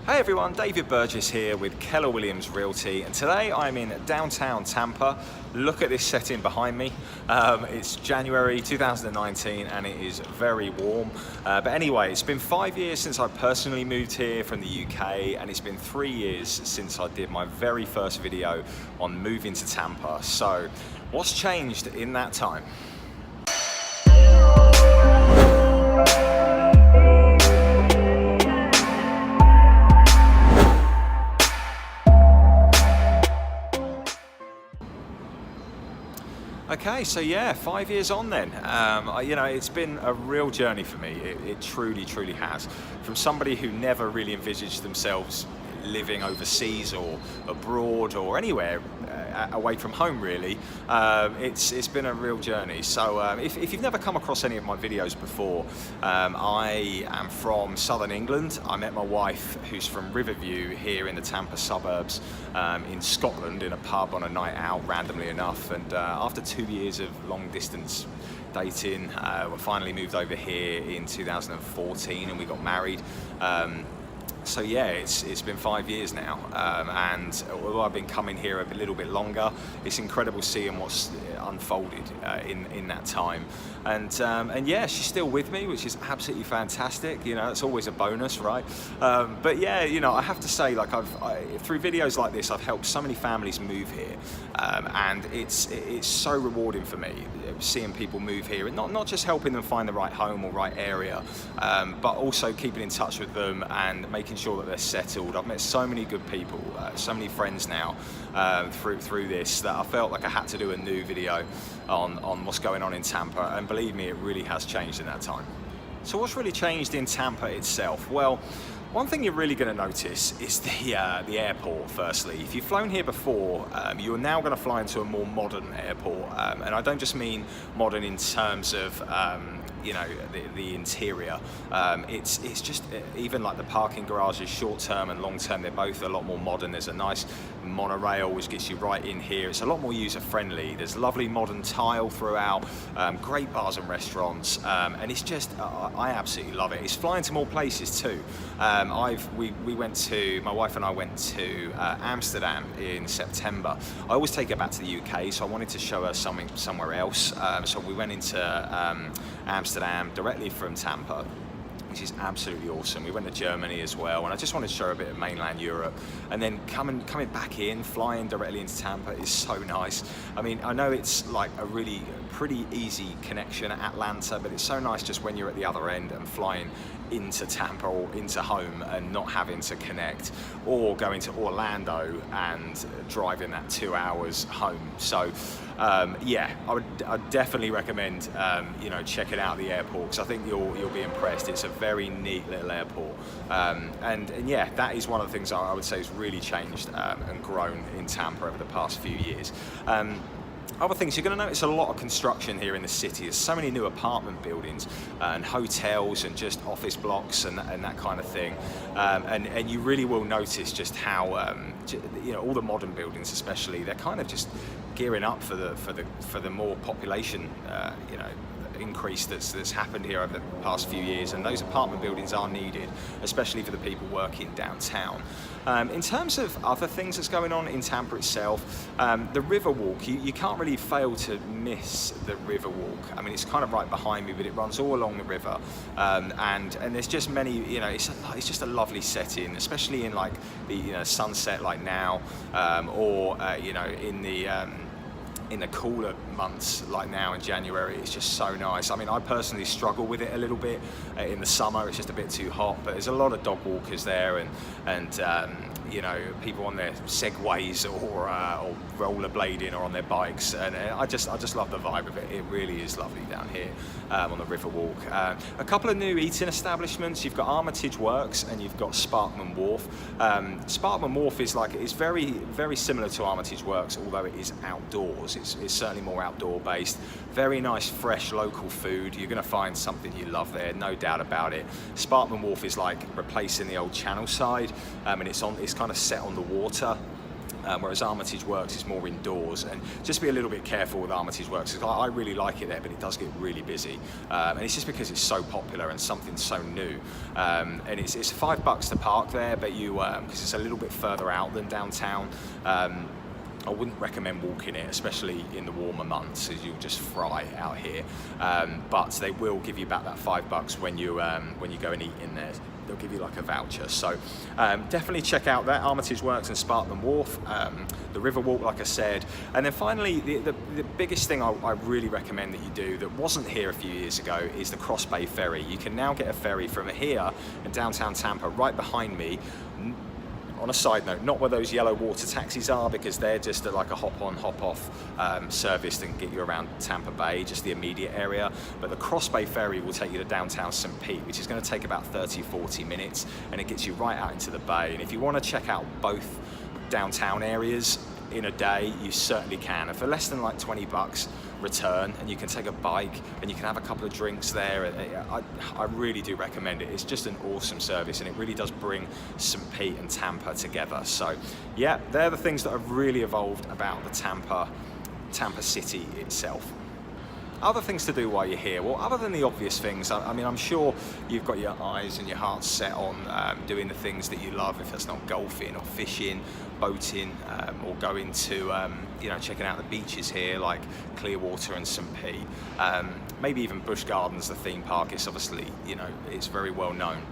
Hey everyone, David Burgess here with Keller Williams Realty, and today I'm in downtown Tampa. Look at this setting behind me. It's January 2019 and it is very warm. But anyway, it's been 5 years since I personally moved here from the UK, and it's been 3 years since I did my very first video on moving to Tampa. So what's changed in that time? Okay, so yeah, 5 years on then. It's been a real journey for me. It truly has. From somebody who never really envisaged themselves living overseas or abroad or anywhere away from home, really, it's been a real journey. So if you've never come across any of my videos before, I am from southern England. I met my wife, who's from Riverview, here in the Tampa suburbs in Scotland, in a pub on a night out, randomly enough. And after 2 years of long distance dating, we finally moved over here in 2014 and we got married. So yeah, it's been 5 years now, and although I've been coming here a little bit longer, it's incredible seeing what's unfolded in that time. And yeah, she's still with me, which is absolutely fantastic. You know, it's always a bonus, right? But yeah, you know, I have to say, like, through videos like this, I've helped so many families move here, and it's so rewarding for me seeing people move here, and not just helping them find the right home or right area, but also keeping in touch with them and making sure that they're settled. I've met so many good people, so many friends now through this, that I felt like I had to do a new video on what's going on in Tampa, and believe me, it really has changed in that time. So what's really changed in Tampa itself? Well, one thing you're really going to notice is the airport. Firstly, if you've flown here before, you're now going to fly into a more modern airport, and I don't just mean modern in terms of the interior. It's just even like the parking garages, short term and long term, they're both a lot more modern. There's a nice monorail which gets you right in here. It's a lot more user friendly. There's lovely modern tile throughout, great bars and restaurants, and it's just I absolutely love it. It's flying to more places too. My wife and I went to Amsterdam in September. I always take her back to the UK, so I wanted to show her something somewhere else. So we went into Amsterdam directly from Tampa, which is absolutely awesome. We went to Germany as well, and I just wanted to show her a bit of mainland Europe. And then coming back in, flying directly into Tampa is so nice. I mean, I know it's like a really pretty easy connection at Atlanta, but it's so nice just when you're at the other end and flying into Tampa or into home and not having to connect, or going to Orlando and driving that 2 hours home. So yeah, I'd definitely recommend checking out the airport, because I think you'll be impressed. It's a very neat little airport, and yeah, that is one of the things I would say has really changed and grown in Tampa over the past few years. Other things, you're going to notice a lot of construction here in the city. There's so many new apartment buildings and hotels and just office blocks and that kind of thing. And you really will notice just how all the modern buildings, especially, they're kind of just gearing up for the more population increase that's happened here over the past few years, and those apartment buildings are needed, especially for the people working downtown. In terms of other things that's going on in Tampa itself, the Riverwalk, you can't really fail to miss the Riverwalk. I mean, it's kind of right behind me, but it runs all along the river, and there's just many, it's just a lovely setting, especially in like the sunset like now, or in the cooler months like now in January. It's just so nice. I mean, I personally struggle with it a little bit in the summer. It's just a bit too hot, but there's a lot of dog walkers there, and people on their segways or rollerblading or on their bikes, and I just love the vibe of it. It really is lovely down here on the Riverwalk. A couple of new eating establishments. You've got Armitage Works and you've got Sparkman Wharf. Sparkman Wharf is very, very similar to Armitage Works, although it is outdoors. It's certainly more outdoor based. Very nice, fresh, local food. You're going to find something you love there, no doubt about it. Sparkman Wharf is like replacing the old Channel side, and it's kind of set on the water. Whereas Armitage Works is more indoors. And just be a little bit careful with Armitage Works, because I really like it there, but it does get really busy. And it's just because it's so popular and something so new. And it's $5 to park there, but because it's a little bit further out than downtown, I wouldn't recommend walking it, especially in the warmer months, as you'll just fry out here. But they will give you back that $5 when you go and eat in there. They'll give you like a voucher. So definitely check out that, Armitage Works and Sparkman Wharf, the Riverwalk, like I said. And then finally, the biggest thing I really recommend that you do that wasn't here a few years ago is the Cross Bay Ferry. You can now get a ferry from here in downtown Tampa, right behind me. On a side note, not where those yellow water taxis are, because they're just like a hop-on, hop-off service that can get you around Tampa Bay, just the immediate area. But the Cross Bay Ferry will take you to downtown St. Pete, which is going to take about 30-40 minutes, and it gets you right out into the bay. And if you want to check out both downtown areas in a day, you certainly can. And for less than like $20 return, and you can take a bike and you can have a couple of drinks there. I really do recommend it. It's just an awesome service, and it really does bring St. Pete and Tampa together. So yeah, they're the things that have really evolved about the Tampa city itself. Other things to do while you're here, well, other than the obvious things, I mean, I'm sure you've got your eyes and your heart set on doing the things that you love, if that's not golfing or fishing, boating, or going to, checking out the beaches here, like Clearwater and St. Pete. Maybe even Busch Gardens, the theme park. It's obviously, it's very well known.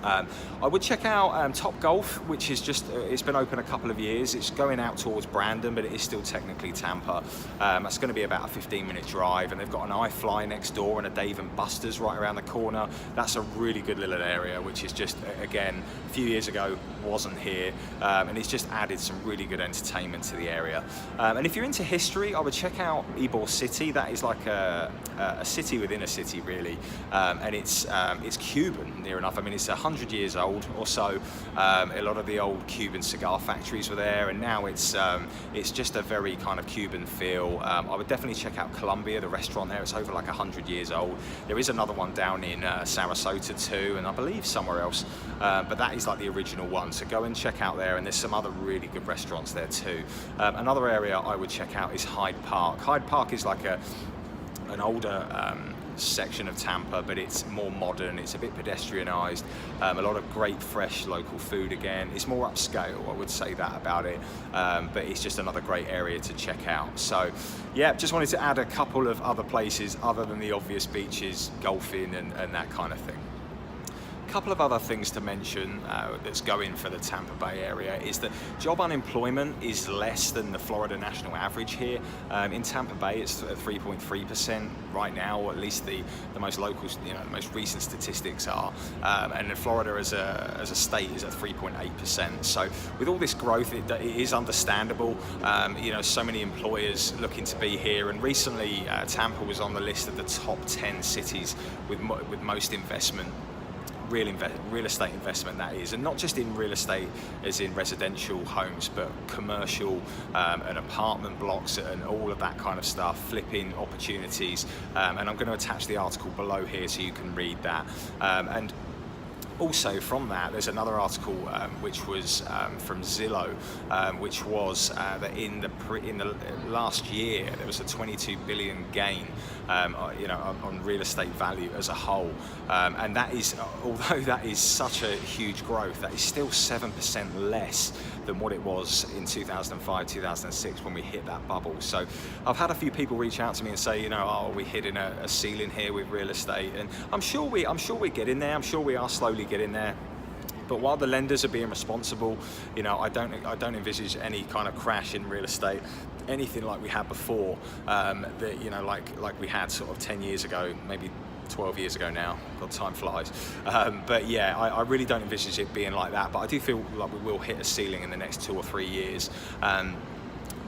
I would check out Top Golf, which is it's been open a couple of years. It's going out towards Brandon, but it is still technically Tampa. That's going to be about a 15-minute drive, and they've got an iFly next door and a Dave & Buster's right around the corner. That's a really good little area, which is just, again, a few years ago wasn't here, and it's just added some really good entertainment to the area. And if you're into history, I would check out Ybor City. That is like a city within a city, really, and it's Cuban near enough. I mean, it's 100 years old or so. A lot of the old Cuban cigar factories were there, and now it's just a very kind of Cuban feel. I would definitely check out Columbia, the restaurant there. It's over like 100 years old. There is another one down in Sarasota too, and I believe somewhere else, but that is like the original one. So go and check out there, and there's some other really good restaurants there too. Another area I would check out is Hyde Park. Hyde Park is like an older section of Tampa, but it's more modern, it's a bit pedestrianised, a lot of great fresh local food again. It's more upscale, I would say that about it, but it's just another great area to check out. So yeah, just wanted to add a couple of other places other than the obvious beaches, golfing and that kind of thing. Couple of other things to mention that's going for the Tampa Bay area is that job unemployment is less than the Florida national average here. In Tampa Bay, it's at 3.3% right now, or at least the most local, the most recent statistics are. And in Florida as a state is at 3.8%. So with all this growth, it is understandable. So many employers looking to be here, and recently Tampa was on the list of the top 10 cities with most investment. Real estate investment, that is, and not just in real estate as in residential homes, but commercial and apartment blocks and all of that kind of stuff, flipping opportunities, and I'm going to attach the article below here so you can read that. And also from that, there's another article which was from Zillow, which was that in the last year there was a 22 billion gain, on real estate value as a whole, and that is, although that is such a huge growth, that is still 7% less than what it was in 2005, 2006 when we hit that bubble. So I've had a few people reach out to me and say, are we hitting a ceiling here with real estate? And I'm sure we're getting there. I'm sure we are slowly getting there. But while the lenders are being responsible, I don't envisage any kind of crash in real estate, anything like we had before, like we had sort of 10 years ago, maybe 12 years ago now. God, time flies. But yeah, I really don't envisage it being like that. But I do feel like we will hit a ceiling in the next 2 or 3 years.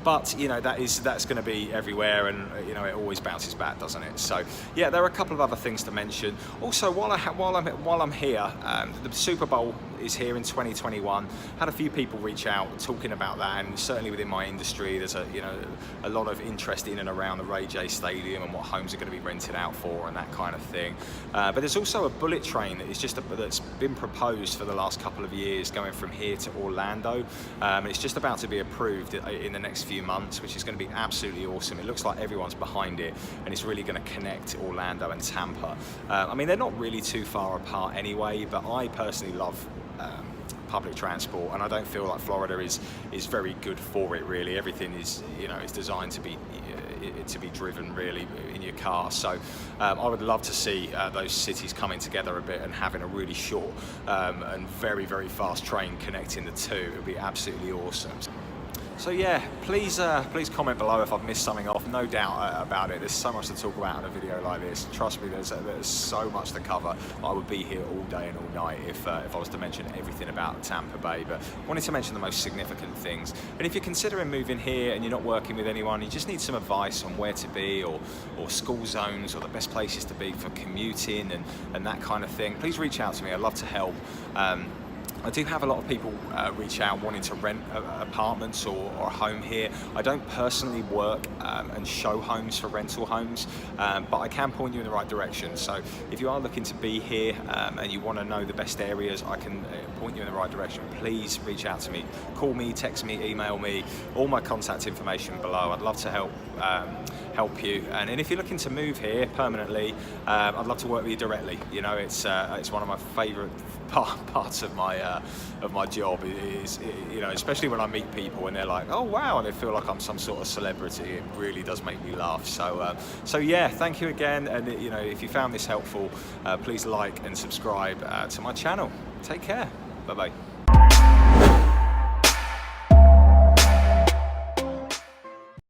But that's going to be everywhere, and it always bounces back, doesn't it? So yeah, there are a couple of other things to mention. Also, while I'm here, the Super Bowl is here in 2021. Had a few people reach out talking about that, and certainly within my industry, there's a lot of interest in and around the Ray J Stadium and what homes are going to be rented out for and that kind of thing. But there's also a bullet train that is that's been proposed for the last couple of years, going from here to Orlando. It's just about to be approved in the next few months, which is going to be absolutely awesome. It looks like everyone's behind it, and it's really going to connect Orlando and Tampa. I mean, they're not really too far apart anyway, but I personally love public transport, and I don't feel like Florida is very good for it really. Everything is, it's designed to be driven really in your car. So I would love to see those cities coming together a bit and having a really short and very, very fast train connecting the two. It would be absolutely awesome. So yeah, please comment below if I've missed something off. No doubt about it. There's so much to talk about in a video like this. Trust me, there's so much to cover. I would be here all day and all night if I was to mention everything about Tampa Bay. But I wanted to mention the most significant things. And if you're considering moving here and you're not working with anyone, you just need some advice on where to be, or school zones, or the best places to be for commuting and that kind of thing, please reach out to me. I'd love to help. I do have a lot of people reach out wanting to rent apartments or a home here. I don't personally work and show homes for rental homes, but I can point you in the right direction. So if you are looking to be here and you want to know the best areas, I can point you in the right direction. Please reach out to me. Call me, text me, email me. All my contact information below. I'd love to help you. And if you're looking to move here permanently, I'd love to work with you directly. It's one of my favourite parts of my job is, especially when I meet people and they're like, oh wow, and they feel like I'm some sort of celebrity. It really does make me laugh. So yeah, thank you again. And if you found this helpful, please like and subscribe to my channel. Take care. Bye bye.